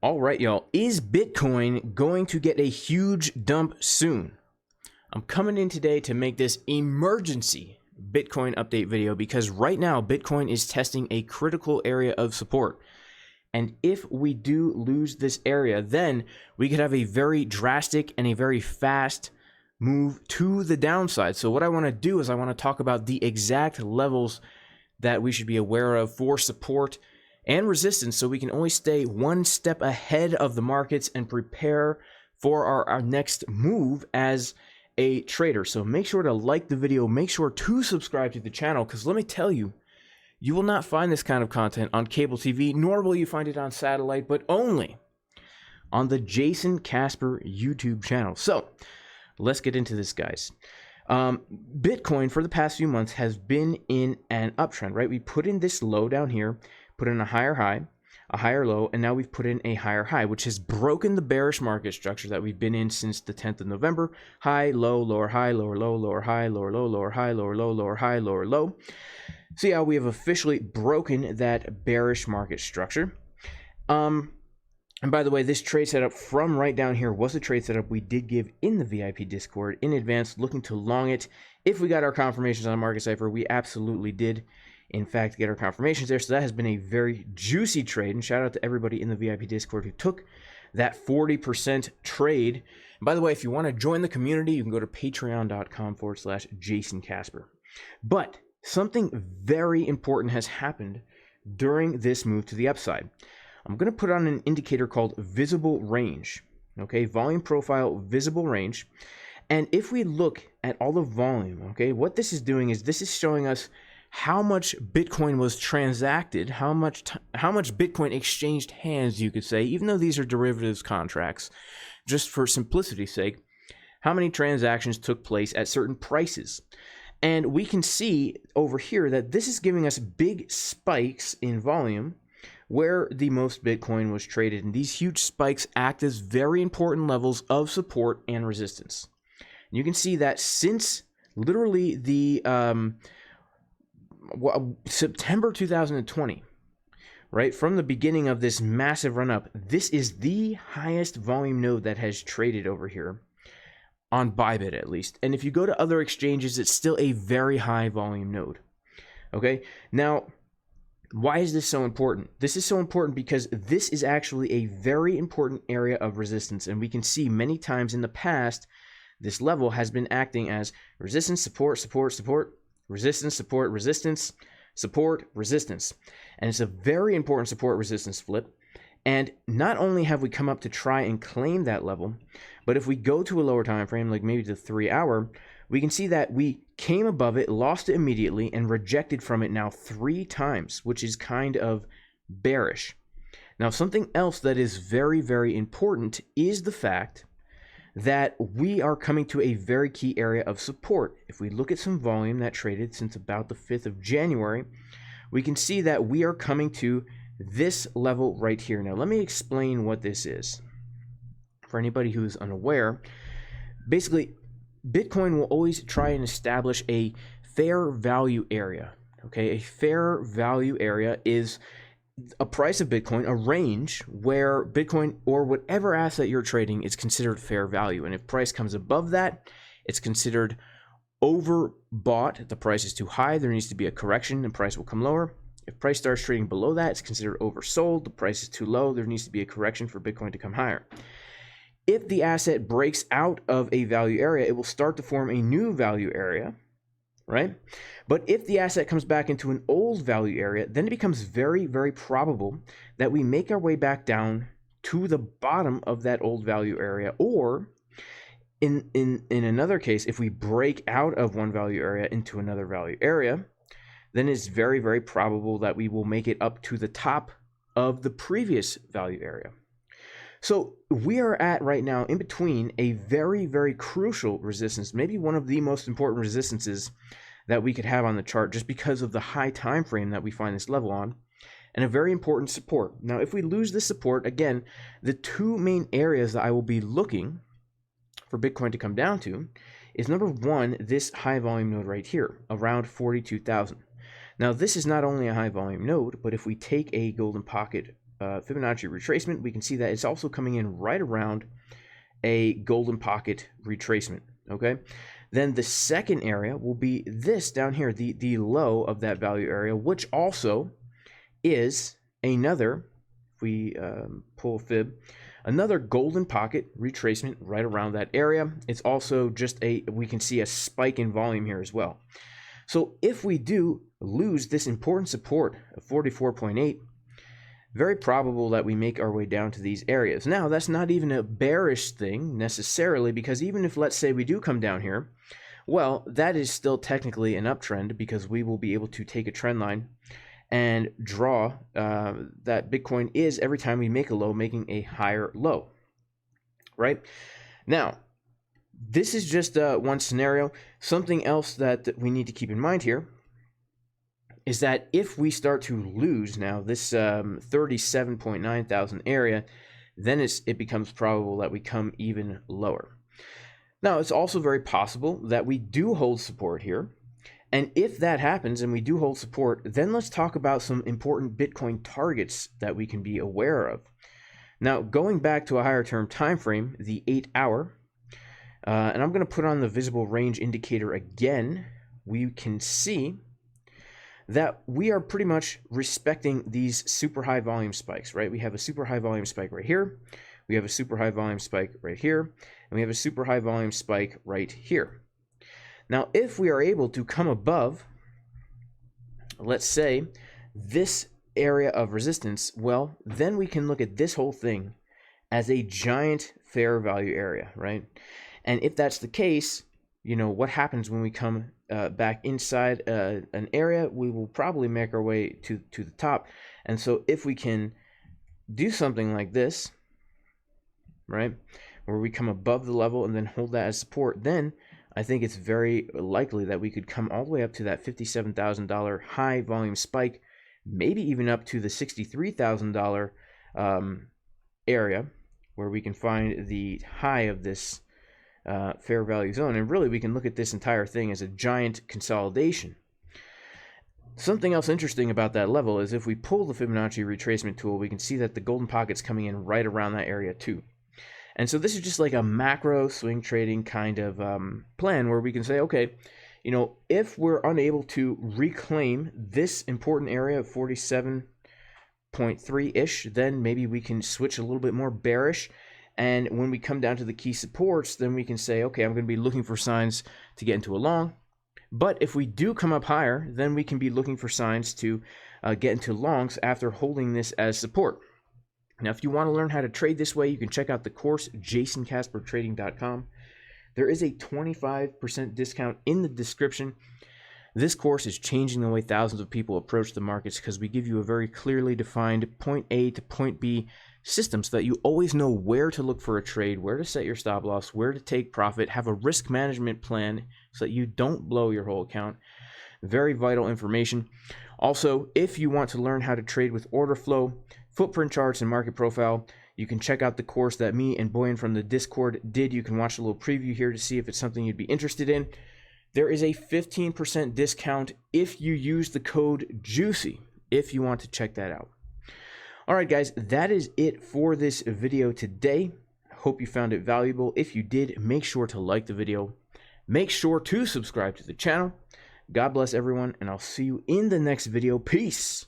All right, y'all. Is Bitcoin going to get a huge dump soon? I'm coming in today to make this emergency Bitcoin update video because right now Bitcoin is testing a critical area of support. And if we do lose this area, then we could have a very drastic and a very fast move to the downside. So what I want to do is I want to talk about the exact levels that we should be aware of for support and resistance, so we can always stay one step ahead of the markets and prepare for our next move as a trader. So make sure to like the video, make sure to subscribe to the channel, because let me tell you, you will not find this kind of content on cable TV, nor will you find it on satellite, but only on the Jason Casper YouTube channel. So let's get into this, guys. Bitcoin for the past few months has been in an uptrend, right? We put in this low down here, put in a higher high, a higher low, and now we've put in a higher high, which has broken the bearish market structure that we've been in since the 10th of November. High, low, lower, high, lower, low, lower, high, lower, low, lower, high, lower, low, lower, high, lower, low. So yeah, we have officially broken that bearish market structure. And by the way, this trade setup from right down here was a trade setup we did give in the VIP Discord in advance, looking to long it. If we got our confirmations on Market Cipher, we absolutely did, in fact, get our confirmations there. So that has been a very juicy trade. And shout out to everybody in the VIP Discord who took that 40% trade. And by the way, if you want to join the community, you can go to patreon.com/Jason Casper. But something very important has happened during this move to the upside. I'm going to put on an indicator called visible range, okay, volume profile visible range. And if we look at all the volume, okay, what this is doing is this is showing us how much Bitcoin was transacted, how much Bitcoin exchanged hands, you could say, even though these are derivatives contracts, just for simplicity's sake, how many transactions took place at certain prices. And we can see over here that this is giving us big spikes in volume where the most Bitcoin was traded. And these huge spikes act as very important levels of support and resistance. And you can see that since literally the September 2020, right, from the beginning of this massive run-up, this is the highest volume node that has traded over here, on ByBit at least. And if you go to other exchanges, it's still a very high volume node. Okay, now, why is this so important? This is so important because this is actually a very important area of resistance, and we can see many times in the past this level has been acting as resistance, support, support, support, resistance, support, resistance, support, resistance. And it's a very important support resistance flip. And not only have we come up to try and claim that level, but if we go to a lower time frame, like maybe the 3 hour, we can see that we came above it, lost it immediately, and rejected from it now 3 times, which is kind of bearish. Now, something else that is very, very important is the fact that we are coming to a very key area of support. If we look at some volume that traded since about the 5th of January, we can see that we are coming to this level right here. Now, let me explain what this is. For anybody who is unaware, basically, Bitcoin will always try and establish a fair value area. Okay, a fair value area is a price of Bitcoin, a range where Bitcoin or whatever asset you're trading is considered fair value. And if price comes above that, it's considered overbought. If the price is too high, there needs to be a correction and price will come lower. If price starts trading below that, it's considered oversold. The price is too low, there needs to be a correction for Bitcoin to come higher. If the asset breaks out of a value area, it will start to form a new value area, right? But if the asset comes back into an old value area, then it becomes very, very probable that we make our way back down to the bottom of that old value area. Or in another case, if we break out of one value area into another value area, then it's very, very probable that we will make it up to the top of the previous value area. So we are at right now in between a very, very crucial resistance, maybe one of the most important resistances that we could have on the chart just because of the high time frame that we find this level on, and a very important support. Now, if we lose this support, again, the 2 main areas that I will be looking for Bitcoin to come down to is number 1, this high volume node right here, around 42,000. Now, this is not only a high volume node, but if we take a golden pocket Fibonacci retracement, we can see that it's also coming in right around a golden pocket retracement, okay? Then the second area will be this down here, the low of that value area, which also is another, if we pull a fib, another golden pocket retracement right around that area. It's also just we can see a spike in volume here as well. So if we do lose this important support of 44.8, very probable that we make our way down to these areas. Now, that's not even a bearish thing necessarily, because even if, let's say, we do come down here, well, that is still technically an uptrend, because we will be able to take a trend line and draw that Bitcoin is, every time we make a low, making a higher low, right? Now, this is just one scenario. Something else that we need to keep in mind here is that if we start to lose now this 37.9 thousand area, then it becomes probable that we come even lower. Now, it's also very possible that we do hold support here. And if that happens and we do hold support, then let's talk about some important Bitcoin targets that we can be aware of. Now, going back to a higher term time frame, the 8-hour, and I'm going to put on the visible range indicator again, we can see that we are pretty much respecting these super high volume spikes, right? We have a super high volume spike right here. We have a super high volume spike right here. And we have a super high volume spike right here. Now, if we are able to come above, let's say, this area of resistance, well, then we can look at this whole thing as a giant fair value area, right? And if that's the case, you know, what happens when we come back inside an area? We will probably make our way to the top. And so if we can do something like this, right, where we come above the level and then hold that as support, then I think it's very likely that we could come all the way up to that $57,000 high volume spike, maybe even up to the $63,000 area, where we can find the high of this fair value zone. And really, we can look at this entire thing as a giant consolidation. Something else interesting about that level is if we pull the Fibonacci retracement tool, we can see that the golden pocket's coming in right around that area too. And so this is just like a macro swing trading kind of plan, where we can say, okay, you know, if we're unable to reclaim this important area of 47.3-ish, then maybe we can switch a little bit more bearish. And when we come down to the key supports, then we can say, okay, I'm going to be looking for signs to get into a long. But if we do come up higher, then we can be looking for signs to get into longs after holding this as support. Now, if you want to learn how to trade this way, you can check out the course, jasoncaspertrading.com. There is a 25% discount in the description. This course is changing the way thousands of people approach the markets, because we give you a very clearly defined point A to point B system so that you always know where to look for a trade, where to set your stop loss, where to take profit, have a risk management plan so that you don't blow your whole account. Very vital information. Also, if you want to learn how to trade with order flow, footprint charts, and market profile, you can check out the course that me and Boyan from the Discord did. You can watch a little preview here to see if it's something you'd be interested in. There is a 15% discount if you use the code JUICY, if you want to check that out. All right, guys, that is it for this video today. Hope you found it valuable. If you did, make sure to like the video. Make sure to subscribe to the channel. God bless everyone, and I'll see you in the next video. Peace.